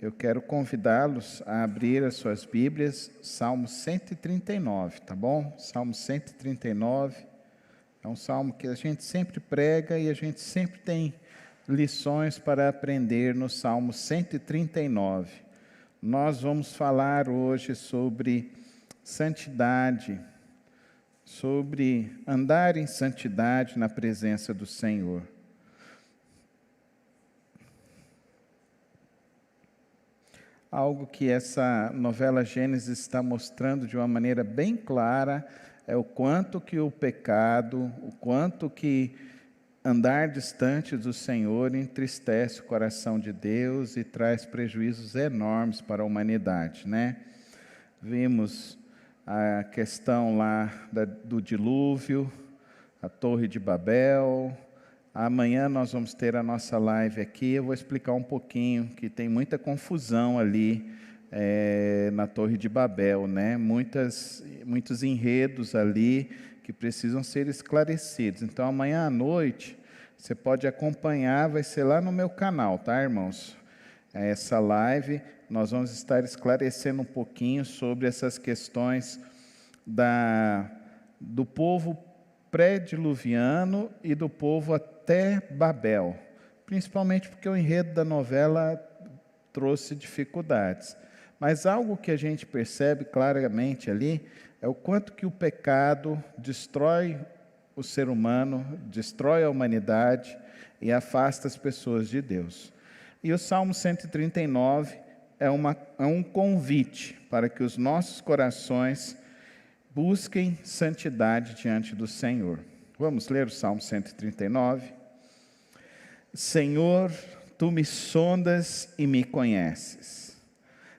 Eu quero convidá-los a abrir as suas Bíblias, Salmo 139, tá bom? Salmo 139 é um salmo que a gente sempre prega e a gente sempre tem lições para aprender no Salmo 139. Nós vamos falar hoje sobre santidade, sobre andar em santidade na presença do Senhor. Algo que essa novela Gênesis está mostrando de uma maneira bem clara é o quanto que o pecado, o quanto que andar distante do Senhor entristece o coração de Deus e traz prejuízos enormes para a humanidade, né? Vimos a questão lá do dilúvio, a Torre de Babel. Amanhã nós vamos ter a nossa live aqui, eu vou explicar um pouquinho, que tem muita confusão ali na Torre de Babel, né? Muitos enredos ali que precisam ser esclarecidos. Então amanhã à noite, você pode acompanhar, vai ser lá no meu canal, tá, irmãos? Essa live, nós vamos estar esclarecendo um pouquinho sobre essas questões do povo pré-diluviano e do povo até Babel, principalmente porque o enredo da novela trouxe dificuldades. Mas algo que a gente percebe claramente ali é o quanto que o pecado destrói o ser humano, destrói a humanidade e afasta as pessoas de Deus. E o Salmo 139 é um convite para que os nossos corações busquem santidade diante do Senhor. Vamos ler o Salmo 139. Senhor, Tu me sondas e me conheces.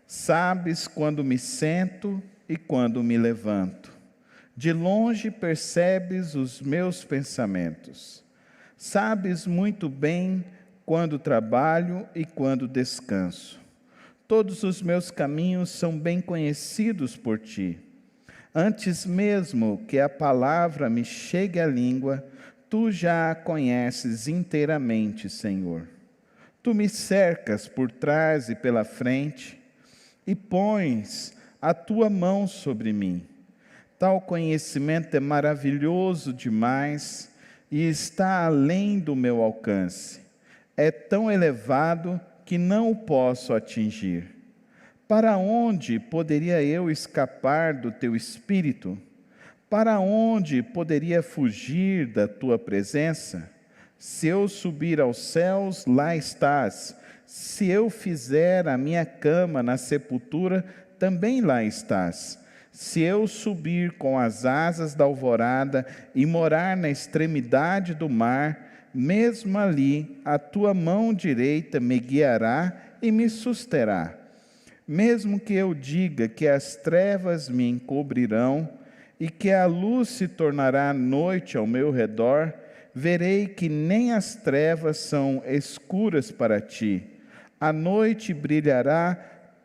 Sabes quando me sento e quando me levanto. De longe percebes os meus pensamentos. Sabes muito bem quando trabalho e quando descanso. Todos os meus caminhos são bem conhecidos por Ti. Antes mesmo que a palavra me chegue à língua, Tu já a conheces inteiramente, Senhor. Tu me cercas por trás e pela frente e pões a Tua mão sobre mim. Tal conhecimento é maravilhoso demais e está além do meu alcance. É tão elevado que não o posso atingir. Para onde poderia eu escapar do Teu Espírito? Para onde poderia fugir da Tua presença? Se eu subir aos céus, lá estás. Se eu fizer a minha cama na sepultura, também lá estás. Se eu subir com as asas da alvorada e morar na extremidade do mar, mesmo ali a Tua mão direita me guiará e me susterá. Mesmo que eu diga que as trevas me encobrirão e que a luz se tornará noite ao meu redor, verei que nem as trevas são escuras para Ti. A noite brilhará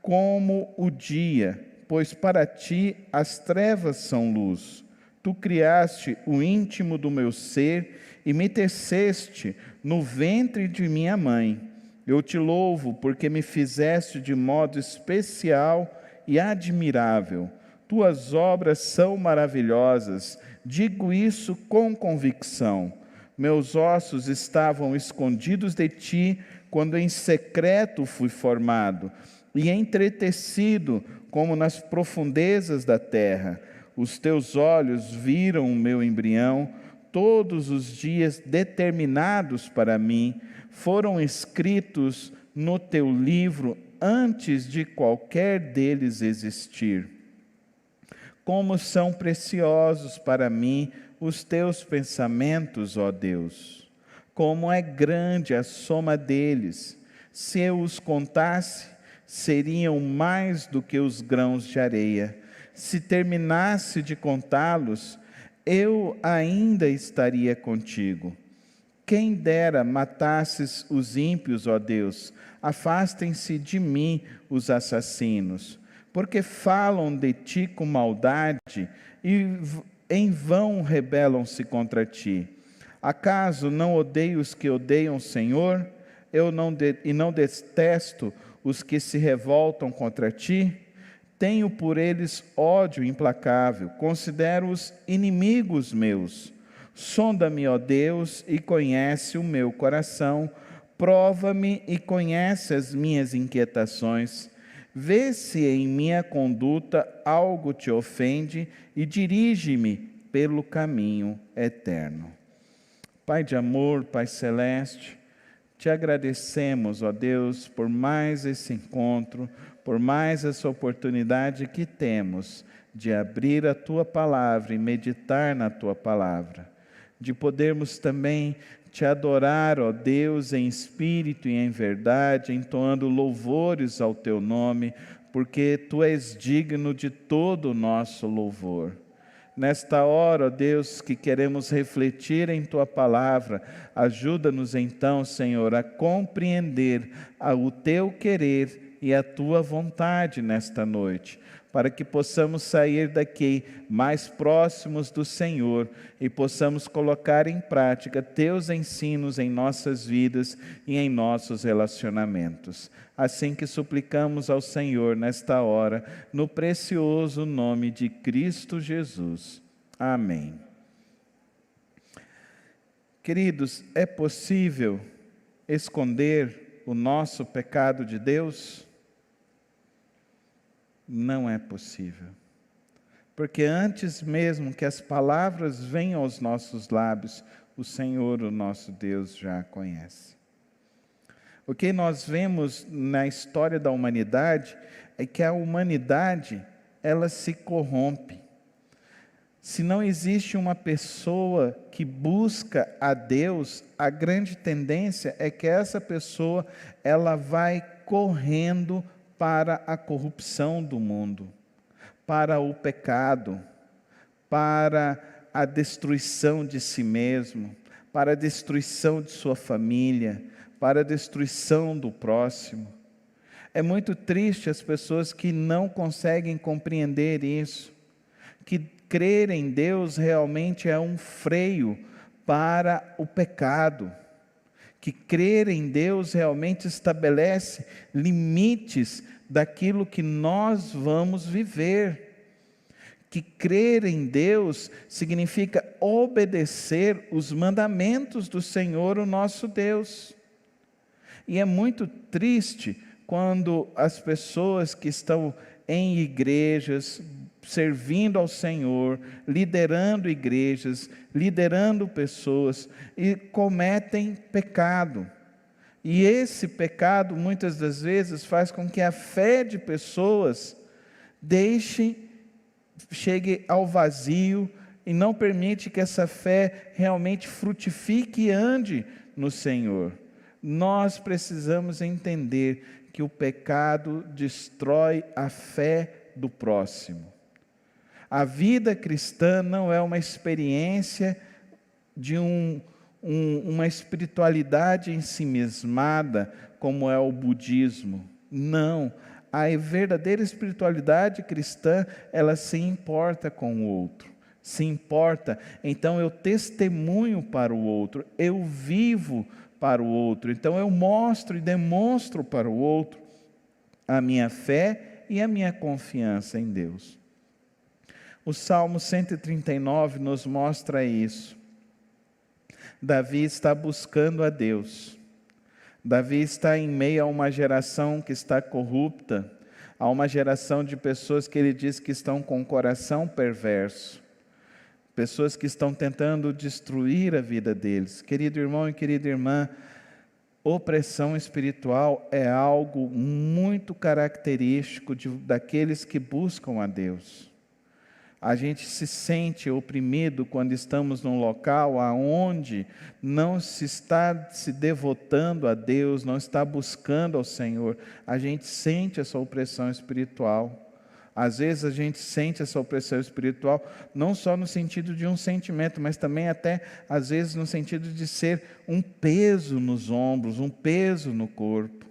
como o dia, pois para Ti as trevas são luz. Tu criaste o íntimo do meu ser e me teceste no ventre de minha mãe. Eu Te louvo porque me fizeste de modo especial e admirável. Tuas obras são maravilhosas, digo isso com convicção. Meus ossos estavam escondidos de Ti quando em secreto fui formado e entretecido como nas profundezas da terra. Os Teus olhos viram o meu embrião, todos os dias determinados para mim foram escritos no Teu livro antes de qualquer deles existir. Como são preciosos para mim os Teus pensamentos, ó Deus! Como é grande a soma deles! Se eu os contasse, seriam mais do que os grãos de areia. Se terminasse de contá-los, eu ainda estaria contigo. Quem dera matasses os ímpios, ó Deus, afastem-se de mim os assassinos, porque falam de Ti com maldade e em vão rebelam-se contra Ti. Acaso não odeio os que odeiam o Senhor? E não detesto os que se revoltam contra ti? Tenho por eles ódio implacável, considero-os inimigos meus. Sonda-me, ó Deus, e conhece o meu coração, prova-me e conhece as minhas inquietações. Vê se em minha conduta algo te ofende e dirige-me pelo caminho eterno. Pai de amor, Pai celeste, te agradecemos, ó Deus, por mais esse encontro, por mais essa oportunidade que temos de abrir a Tua Palavra e meditar na Tua Palavra, de podermos também te adorar, ó Deus, em espírito e em verdade, entoando louvores ao Teu nome, porque Tu és digno de todo o nosso louvor. Nesta hora, ó Deus, que queremos refletir em Tua Palavra, ajuda-nos então, Senhor, a compreender o Teu querer e a Tua vontade nesta noite, para que possamos sair daqui mais próximos do Senhor e possamos colocar em prática Teus ensinos em nossas vidas e em nossos relacionamentos. Assim que suplicamos ao Senhor nesta hora, no precioso nome de Cristo Jesus. Amém. Queridos, é possível esconder o nosso pecado de Deus? Não é possível. Porque antes mesmo que as palavras venham aos nossos lábios, o Senhor, o nosso Deus, já a conhece. O que nós vemos na história da humanidade é que a humanidade, ela se corrompe. Se não existe uma pessoa que busca a Deus, a grande tendência é que essa pessoa, ela vai correndo para a corrupção do mundo, para o pecado, para a destruição de si mesmo, para a destruição de sua família, para a destruição do próximo. É muito triste as pessoas que não conseguem compreender isso, que crer em Deus realmente é um freio para o pecado, que crer em Deus realmente estabelece limites daquilo que nós vamos viver, que crer em Deus significa obedecer os mandamentos do Senhor, o nosso Deus. E é muito triste quando as pessoas que estão em igrejas, servindo ao Senhor, liderando igrejas, liderando pessoas, e cometem pecado. E esse pecado, muitas das vezes, faz com que a fé de pessoas chegue ao vazio, e não permite que essa fé realmente frutifique e ande no Senhor. Nós precisamos entender que o pecado destrói a fé do próximo. A vida cristã não é uma experiência de uma espiritualidade ensimismada, como é o budismo. Não, a verdadeira espiritualidade cristã, ela se importa com o outro. Se importa, então eu testemunho para o outro, eu vivo para o outro, então eu mostro e demonstro para o outro a minha fé e a minha confiança em Deus. O Salmo 139 nos mostra isso. Davi está buscando a Deus. Davi está em meio a uma geração que está corrupta, a uma geração de pessoas que ele diz que estão com o coração perverso, pessoas que estão tentando destruir a vida deles. Querido irmão e querida irmã, opressão espiritual é algo muito característico daqueles que buscam a Deus. A gente se sente oprimido quando estamos num local aonde não se está se devotando a Deus, não está buscando ao Senhor. A gente sente essa opressão espiritual. Às vezes a gente sente essa opressão espiritual não só no sentido de um sentimento, mas também até às vezes no sentido de ser um peso nos ombros, um peso no corpo.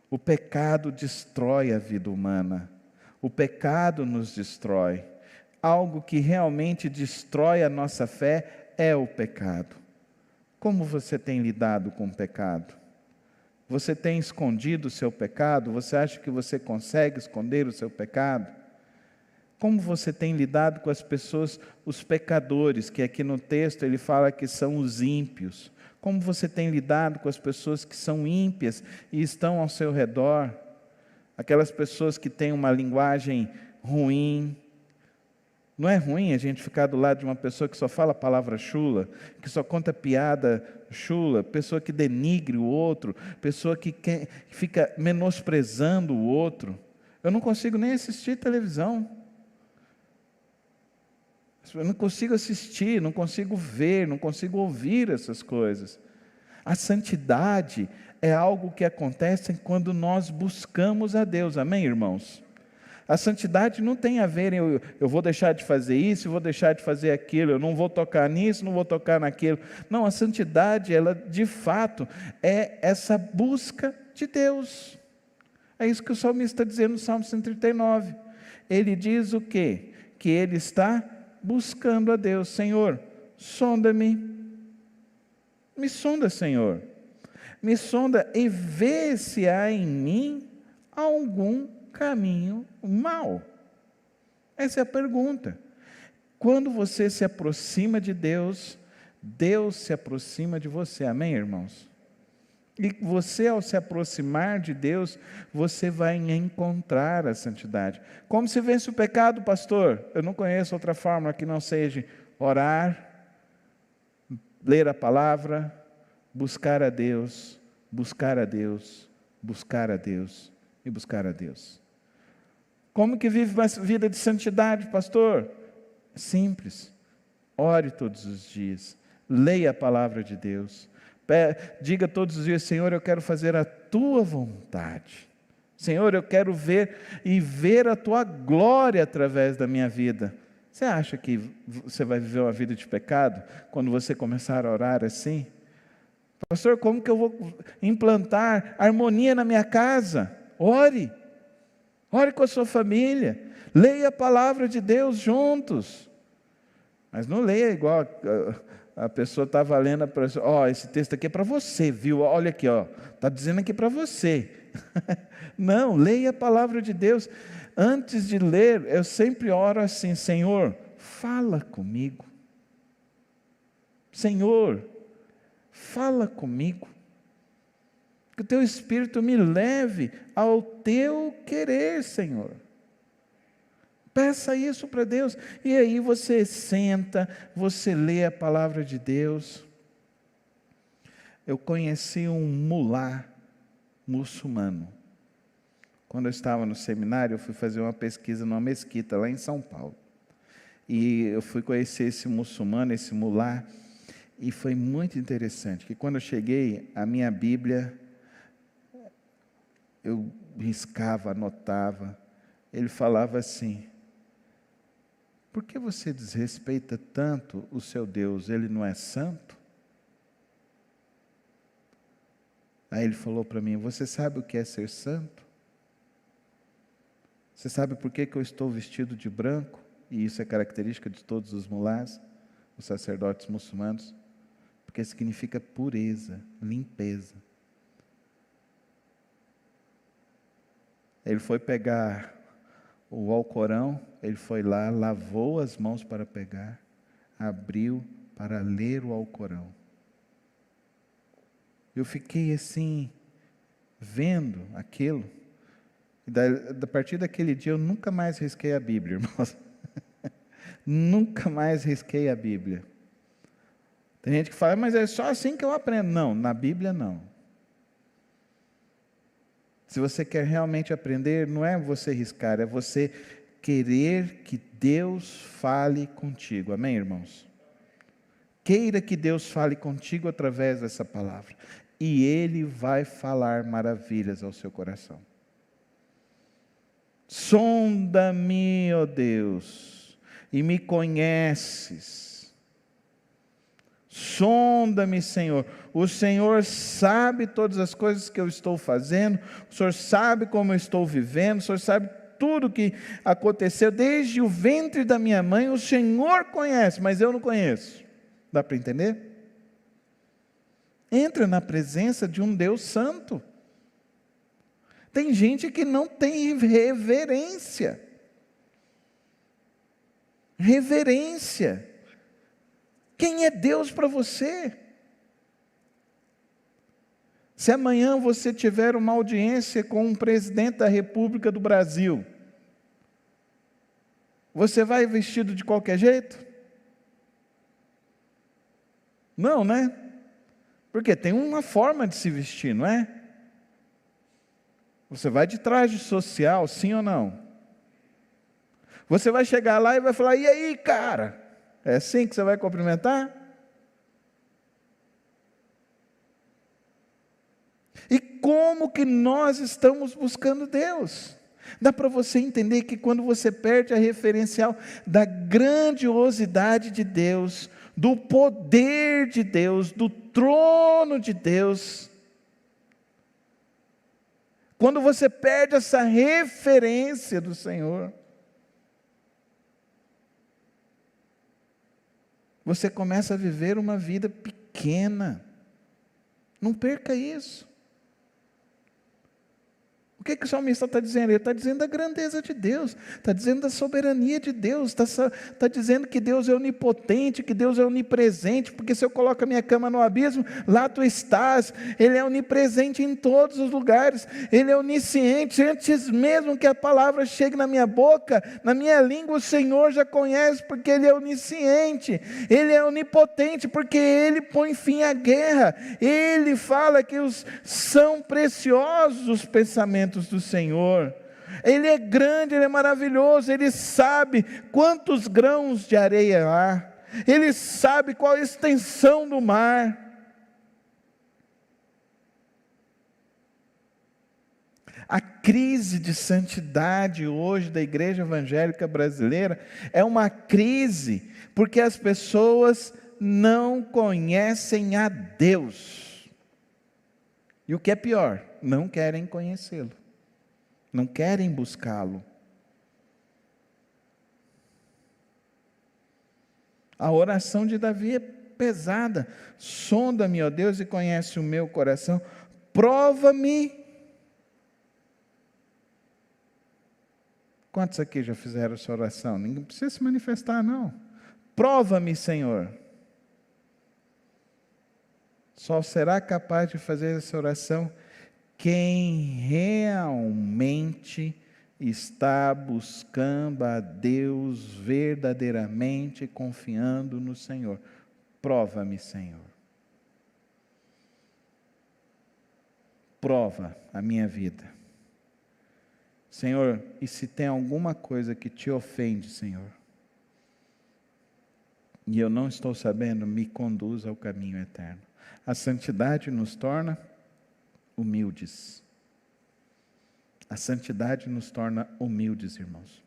O pecado destrói a vida humana. O pecado nos destrói. Algo que realmente destrói a nossa fé é o pecado. Como você tem lidado com o pecado? Você tem escondido o seu pecado? Você acha que você consegue esconder o seu pecado? Como você tem lidado com as pessoas, os pecadores, que aqui no texto ele fala que são os ímpios? Como você tem lidado com as pessoas que são ímpias e estão ao seu redor? Aquelas pessoas que têm uma linguagem ruim. Não é ruim a gente ficar do lado de uma pessoa que só fala palavra chula, que só conta piada chula, pessoa que denigre o outro, pessoa que fica menosprezando o outro. Eu não consigo nem assistir televisão. Eu não consigo assistir, não consigo ver, não consigo ouvir essas coisas. A santidade é algo que acontece quando nós buscamos a Deus. Amém, irmãos? A santidade não tem a ver em eu vou deixar de fazer isso, eu vou deixar de fazer aquilo, eu não vou tocar nisso, não vou tocar naquilo. Não, a santidade, ela de fato é essa busca de Deus. É isso que o salmista está dizendo no Salmo 139. Ele diz o quê? Que ele está buscando a Deus. Senhor, sonda-me. Me sonda, Senhor. Me sonda e vê se há em mim algum caminho mau. Essa é a pergunta. Quando você se aproxima de Deus, Deus se aproxima de você. Amém, irmãos? E você, ao se aproximar de Deus, você vai encontrar a santidade. Como se vence o pecado, pastor? Eu não conheço outra forma que não seja orar, ler a palavra, buscar a Deus, buscar a Deus, buscar a Deus e buscar a Deus. Como que vive uma vida de santidade, pastor? Simples. Ore todos os dias. Leia a palavra de Deus. Diga todos os dias, Senhor, eu quero fazer a tua vontade. Senhor, eu quero ver a tua glória através da minha vida. Você acha que você vai viver uma vida de pecado quando você começar a orar assim? Pastor, como que eu vou implantar harmonia na minha casa? Ore. Ore com a sua família. Leia a palavra de Deus juntos. Mas não leia igual a pessoa estava lendo, esse texto aqui é para você, viu? Olha aqui, está dizendo aqui para você. Não, leia a palavra de Deus. Antes de ler, eu sempre oro assim, Senhor, fala comigo. Senhor, fala comigo. Que o teu Espírito me leve ao teu querer, Senhor. Peça isso para Deus. E aí você senta, você lê a palavra de Deus. Eu conheci um mulá muçulmano. Quando eu estava no seminário, eu fui fazer uma pesquisa numa mesquita lá em São Paulo. E eu fui conhecer esse muçulmano, esse mulá, e foi muito interessante, que quando eu cheguei, a minha Bíblia, eu riscava, anotava, ele falava assim, por que você desrespeita tanto o seu Deus? Ele não é santo? Aí ele falou para mim, você sabe o que é ser santo? Você sabe por que eu estou vestido de branco? E isso é característica de todos os mulás, os sacerdotes muçulmanos, porque significa pureza, limpeza. Ele foi pegar o Alcorão, ele foi lá, lavou as mãos para pegar, abriu para ler o Alcorão. Eu fiquei assim, vendo aquilo, e a partir daquele dia eu nunca mais risquei a Bíblia, irmãos. Nunca mais risquei a Bíblia. Tem gente que fala, mas é só assim que eu aprendo. Não, na Bíblia não. Se você quer realmente aprender, não é você riscar, é você querer que Deus fale contigo. Amém, irmãos? Queira que Deus fale contigo através dessa palavra. E Ele vai falar maravilhas ao seu coração. Sonda-me, ó Deus, e me conheces. Sonda-me, Senhor. O Senhor sabe todas as coisas que eu estou fazendo. O Senhor sabe como eu estou vivendo. O Senhor sabe tudo que aconteceu desde o ventre da minha mãe. O Senhor conhece, mas eu não conheço. Dá para entender? Entra na presença de um Deus santo. Tem gente que não tem reverência. Reverência. Quem é Deus para você? Se amanhã você tiver uma audiência com um presidente da República do Brasil, você vai vestido de qualquer jeito? Não, né? Porque tem uma forma de se vestir, não é? Você vai de traje social, sim ou não? Você vai chegar lá e vai falar, e aí, cara? É assim que você vai cumprimentar? E como que nós estamos buscando Deus? Dá para você entender que quando você perde a referencial da grandiosidade de Deus, do poder de Deus, do trono de Deus, quando você perde essa referência do Senhor, você começa a viver uma vida pequena. Não perca isso. O que o salmista está dizendo? Ele está dizendo da grandeza de Deus, está dizendo da soberania de Deus, está dizendo que Deus é onipotente, que Deus é onipresente, porque se eu coloco a minha cama no abismo, lá tu estás. Ele é onipresente em todos os lugares, Ele é onisciente, antes mesmo que a palavra chegue na minha boca, na minha língua, o Senhor já conhece, porque Ele é onisciente. Ele é onipotente, porque Ele põe fim à guerra. Ele fala que são preciosos os pensamentos do Senhor. Ele é grande, Ele é maravilhoso, Ele sabe quantos grãos de areia há, Ele sabe qual a extensão do mar. A crise de santidade hoje da igreja evangélica brasileira é uma crise porque as pessoas não conhecem a Deus. E o que é pior, não querem conhecê-lo. Não querem buscá-lo. A oração de Davi é pesada. Sonda-me, ó Deus, e conhece o meu coração. Prova-me. Quantos aqui já fizeram essa oração? Ninguém precisa se manifestar, não. Prova-me, Senhor. Só será capaz de fazer essa oração quem realmente está buscando a Deus verdadeiramente, confiando no Senhor. Prova-me, Senhor. Prova a minha vida. Senhor, e se tem alguma coisa que te ofende, Senhor, e eu não estou sabendo, me conduz ao caminho eterno. A santidade nos torna humildes. A santidade nos torna humildes, irmãos.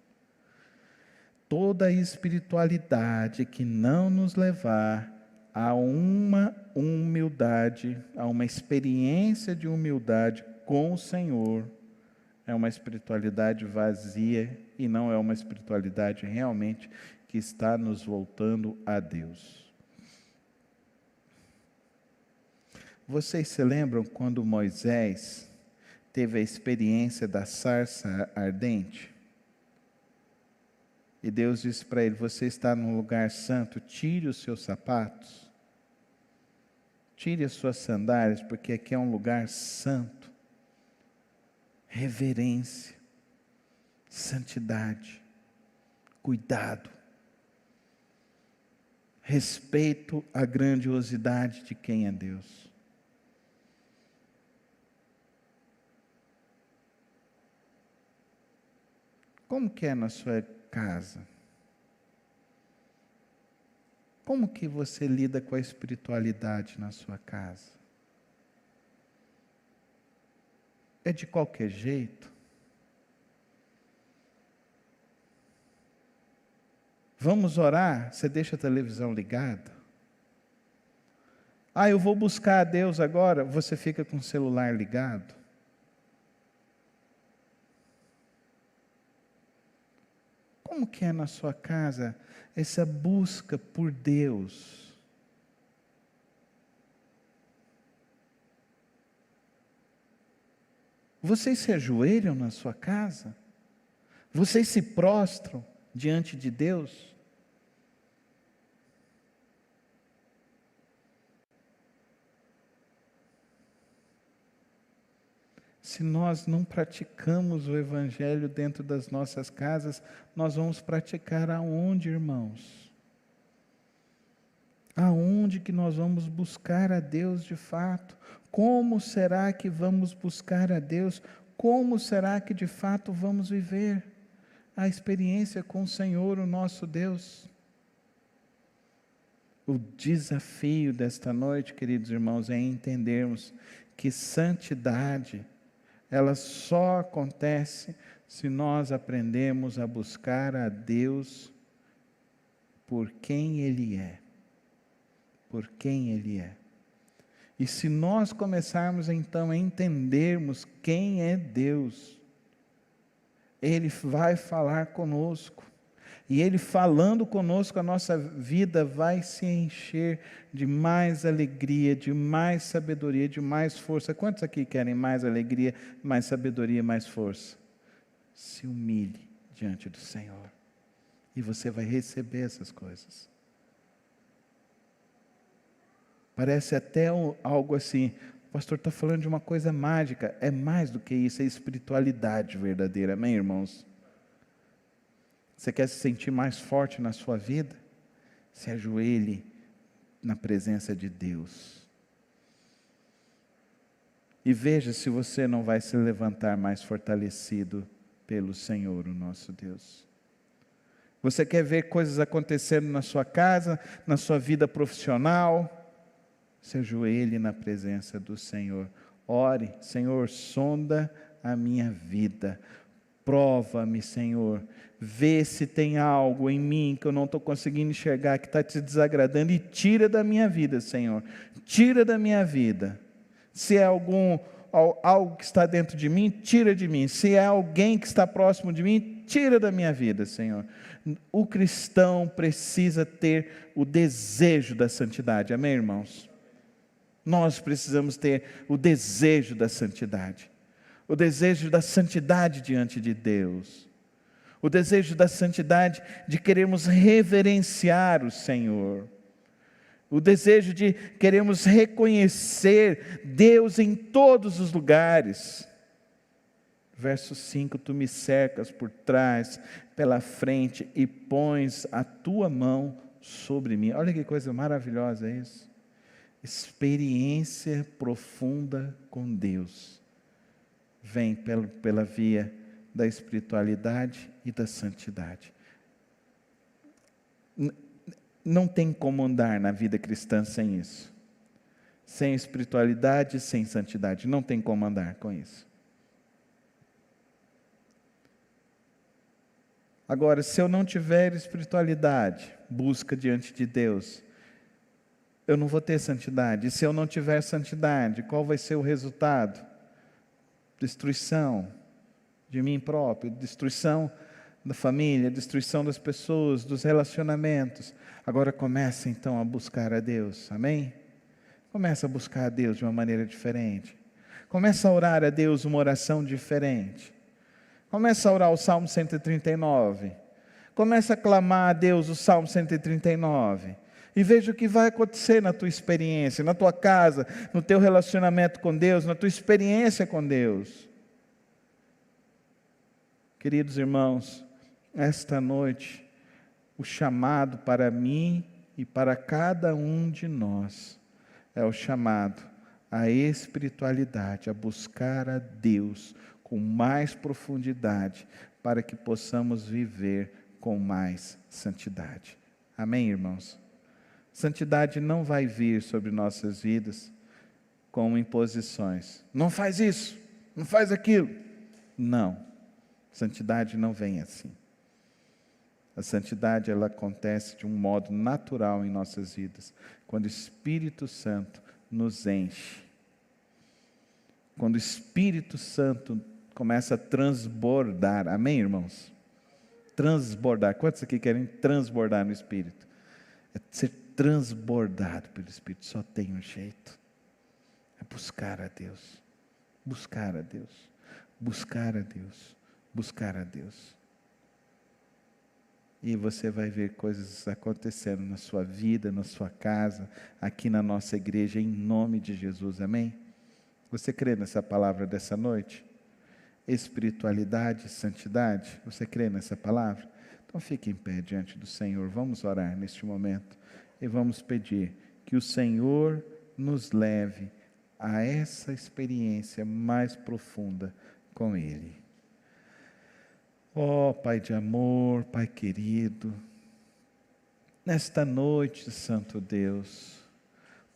Toda espiritualidade que não nos levar a uma humildade, a uma experiência de humildade com o Senhor, é uma espiritualidade vazia e não é uma espiritualidade realmente que está nos voltando a Deus. Vocês se lembram quando Moisés teve a experiência da sarça ardente? E Deus disse para ele, você está num lugar santo, tire os seus sapatos, tire as suas sandálias, porque aqui é um lugar santo. Reverência, santidade, cuidado, respeito à grandiosidade de quem é Deus. Como que é na sua casa? Como que você lida com a espiritualidade na sua casa? É de qualquer jeito? Vamos orar? Você deixa a televisão ligada? Eu vou buscar a Deus agora, você fica com o celular ligado? Como que é na sua casa essa busca por Deus? Vocês se ajoelham na sua casa? Vocês se prostram diante de Deus? Se nós não praticamos o Evangelho dentro das nossas casas, nós vamos praticar aonde, irmãos? Aonde que nós vamos buscar a Deus de fato? Como será que vamos buscar a Deus? Como será que de fato vamos viver a experiência com o Senhor, o nosso Deus? O desafio desta noite, queridos irmãos, é entendermos que santidade, ela só acontece se nós aprendemos a buscar a Deus por quem Ele é. Por quem Ele é. E se nós começarmos então a entendermos quem é Deus, Ele vai falar conosco. E Ele falando conosco, a nossa vida vai se encher de mais alegria, de mais sabedoria, de mais força. Quantos aqui querem mais alegria, mais sabedoria, mais força? Se humilhe diante do Senhor. E você vai receber essas coisas. Parece até algo assim, o pastor está falando de uma coisa mágica. É mais do que isso, é espiritualidade verdadeira. Amém, irmãos? Você quer se sentir mais forte na sua vida? Se ajoelhe na presença de Deus. E veja se você não vai se levantar mais fortalecido pelo Senhor, o nosso Deus. Você quer ver coisas acontecendo na sua casa, na sua vida profissional? Se ajoelhe na presença do Senhor. Ore, Senhor, sonda a minha vida. Prova-me, Senhor. Vê se tem algo em mim que eu não estou conseguindo enxergar, que está te desagradando, e tira da minha vida, Senhor. Tira da minha vida. Se é algo que está dentro de mim, tira de mim. Se é alguém que está próximo de mim, tira da minha vida, Senhor. O cristão precisa ter o desejo da santidade. Amém, irmãos? Nós precisamos ter o desejo da santidade. O desejo da santidade diante de Deus. O desejo da santidade de querermos reverenciar o Senhor. O desejo de queremos reconhecer Deus em todos os lugares. Verso 5, tu me cercas por trás, pela frente e pões a tua mão sobre mim. Olha que coisa maravilhosa isso. Experiência profunda com Deus. Vem pela via da espiritualidade e da santidade. Não tem como andar na vida cristã sem isso. Sem espiritualidade, sem santidade. Não tem como andar com isso. Agora, se eu não tiver espiritualidade, busca diante de Deus, eu não vou ter santidade. E se eu não tiver santidade, qual vai ser o resultado? Destruição de mim próprio, destruição da família, destruição das pessoas, dos relacionamentos. Agora começa então a buscar a Deus, amém? Começa a buscar a Deus de uma maneira diferente. Começa a orar a Deus uma oração diferente. Começa a orar o Salmo 139. Começa a clamar a Deus o Salmo 139. E veja o que vai acontecer na tua experiência, na tua casa, no teu relacionamento com Deus, na tua experiência com Deus. Queridos irmãos, esta noite, o chamado para mim e para cada um de nós é o chamado à espiritualidade, a buscar a Deus com mais profundidade, para que possamos viver com mais santidade. Amém, irmãos? Santidade não vai vir sobre nossas vidas com imposições. Não faz isso, não faz aquilo. Não, santidade não vem assim. A santidade, ela acontece de um modo natural em nossas vidas, quando o Espírito Santo nos enche. Quando o Espírito Santo começa a transbordar. Amém, irmãos? Transbordar. Quantos aqui querem transbordar no Espírito? É ser transbordado pelo Espírito. Só tem um jeito. É buscar a Deus. Buscar a Deus. buscar a Deus, buscar a Deus. E você vai ver coisas acontecendo na sua vida, na sua casa, aqui na nossa igreja, em nome de Jesus, amém? Você crê nessa palavra dessa noite? Espiritualidade, santidade, você crê nessa palavra? Então fique em pé diante do Senhor, vamos orar neste momento e vamos pedir que o Senhor nos leve a essa experiência mais profunda com Ele. Ó Pai de amor, Pai querido, nesta noite, Santo Deus,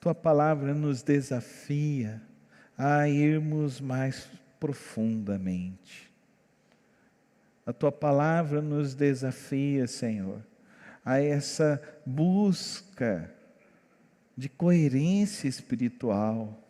Tua palavra nos desafia a irmos mais profundamente. A Tua palavra nos desafia, Senhor, a essa busca de coerência espiritual.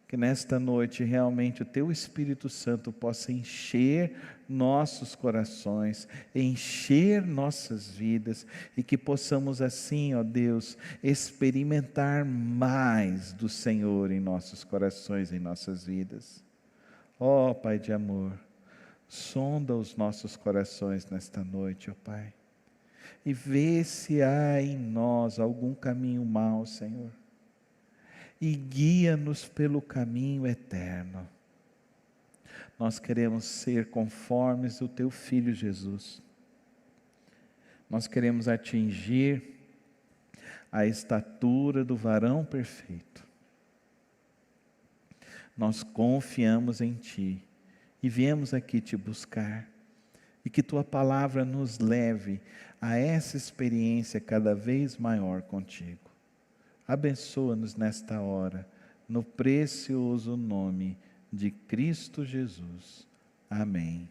Que nesta noite realmente o Teu Espírito Santo possa encher nossos corações, encher nossas vidas, e que possamos assim, ó Deus, experimentar mais do Senhor em nossos corações, em nossas vidas. Ó Pai de amor, sonda os nossos corações nesta noite, ó Pai, e vê se há em nós algum caminho mau, Senhor, e guia-nos pelo caminho eterno. Nós queremos ser conformes o Teu Filho Jesus. Nós queremos atingir a estatura do varão perfeito. Nós confiamos em Ti e viemos aqui Te buscar, e que Tua palavra nos leve a essa experiência cada vez maior contigo. Abençoa-nos nesta hora, no precioso nome de Cristo Jesus. Amém.